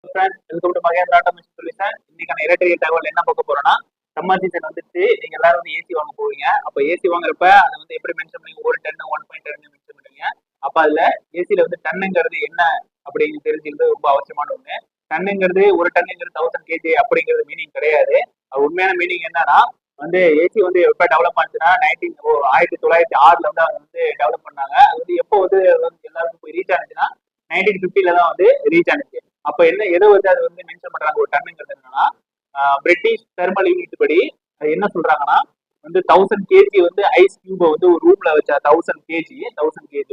Welcome to Mahindra automation solution. இன்னைக்கான இரட்டை தகவல் என்ன பார்க்க போறோம்னா, சம்மர் சீசன் வந்துட்டு நீங்க எல்லாரும் வந்து ஏசி வாங்க போவீங்க. அப்ப ஏசி வாங்குறப்ப அதை வந்து எப்படி மென்ஷன் பண்ணி ஒரு டன் 1.10 மென்ஷன் பண்ணுவீங்க. அப்ப அதுல ஏசில வந்து டன்னுங்கிறது என்ன அப்படின்னு தெரிஞ்சுக்கிறது ரொம்ப அவசியமான ஒண்ணு. டன்னுங்கிறது ஒரு டன்னுங்கிறது 1000 கேஜி அப்படிங்கிறது மீனிங் கிடையாது. அது உண்மையான மீனிங் என்னன்னா வந்து ஏசி வந்து எப்ப டெவலப் ஆச்சுன்னா 1906ல வந்து அவங்க வந்து டெவலப் பண்ணாங்க. அது வந்து எப்போ வந்து எல்லாருக்கும் போய் ரீச் ஆனிச்சுன்னா 1950ல தான் வந்து ரீச் ஆனிச்சு. அப்ப என்ன எதை வந்து அது வந்து மென்ஷன் பண்றாங்க ஒரு டன்னுங்கிறது என்னன்னா பிரிட்டிஷ் தெர்மல் யூனிட் படி என்ன சொல்றாங்கன்னா வந்து 1000 கேஜி வந்து ஐஸ் கியூப வந்து ஒரு ரூம்ல வச்சா 1000 கேஜி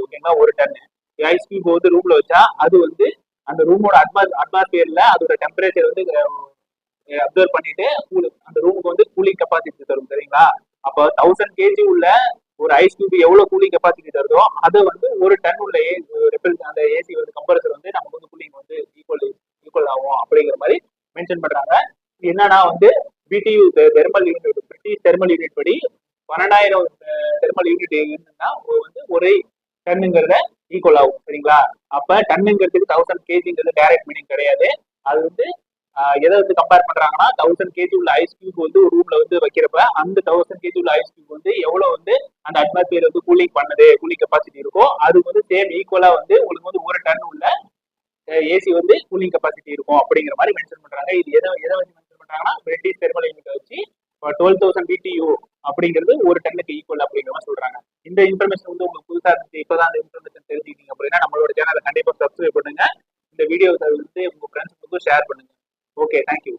ஓகேங்களா ஒரு டன்னு ஐஸ் கியூப் வந்து ரூம்ல வச்சா அது வந்து அந்த ரூமோட அட்மாஸ்பியர்ல அதோட டெம்பரேச்சர் வந்து அப்சர்வ் பண்ணிட்டு அந்த ரூமுக்கு வந்து கூலிங் கெப்பாசிட்டி தரும் சரிங்களா. அப்போ 1000 கேஜி உள்ள ஒரு ஐஸ் கியூப் எவ்வளவு கூலிங் கெப்பாசிட்டி தருதோ அதை வந்து ஒரு டன் உள்ள அந்த ஏசி வந்து கம்பரசர் வந்து நமக்கு வந்து கூலிங் வந்து ஈக்குவல் ஆகும் அப்படிங்கிற மாதிரி மென்ஷன் பண்றாங்க. என்னன்னா வந்து PDU thermal unit British thermal unit படி 12,000 தெர்மல் யூனிட் இருந்துன்னா வந்து ஒரு டன்னுங்கிறத ஈக்குவல் ஆகும் சரிங்களா. அப்ப டன்னுங்கிறதுக்கு 1000 கேஜிங்கிறது டைரக்ட் மீனிங் கிடையாது. அது வந்து எதை வந்து கம்பேர் பண்றாங்கன்னா 1000 கேஜி உள்ள ஐஸ் கியூப் வந்து ஒரு ரூம்ல வந்து வைக்கிறப்ப அந்த 1000 கேஜி உள்ள ஐஸ் கியூப் வந்து எவ்வளவு வந்து அந்த அட்மாஸ்பியர் வந்து கூலிங் பண்ணுது கூலிங் கெப்பாசிட்டி இருக்கோ அதுக்கு வந்து சேம் ஈக்குவலா வந்து உங்களுக்கு வந்து ஒரு டன் உள்ள ஏசி வந்து கூலிங் கெப்பாசிட்டி இருக்கும் அப்படிங்கிற மாதிரி மென்ஷன் பண்றாங்க. இது எதை வச்சு மென்ஷன் பண்றாங்கன்னா பிரிட்டிஷ் தெர்மல் யூனிட் வச்சு 12,000 BTU அப்படிங்கிறது ஒரு டன்னுக்கு ஈக்குவல் அப்படிங்கிற மாதிரி சொல்றாங்க. இந்த இன்ஃபர்மேஷன் வந்து உங்களுக்கு புதுசா இருந்துச்சு இப்பதான் அந்த இன்ஃபர்மேஷன் தெரிஞ்சுக்கிட்டீங்க அப்படின்னா நம்மளோட சேனலை கண்டிப்பா சப்ஸ்கிரைப் பண்ணுங்க. இந்த வீடியோ வந்து உங்க ஃப்ரெண்ட்ஸுக்கு ஷேர் பண்ணுங்க. Okay, thank you.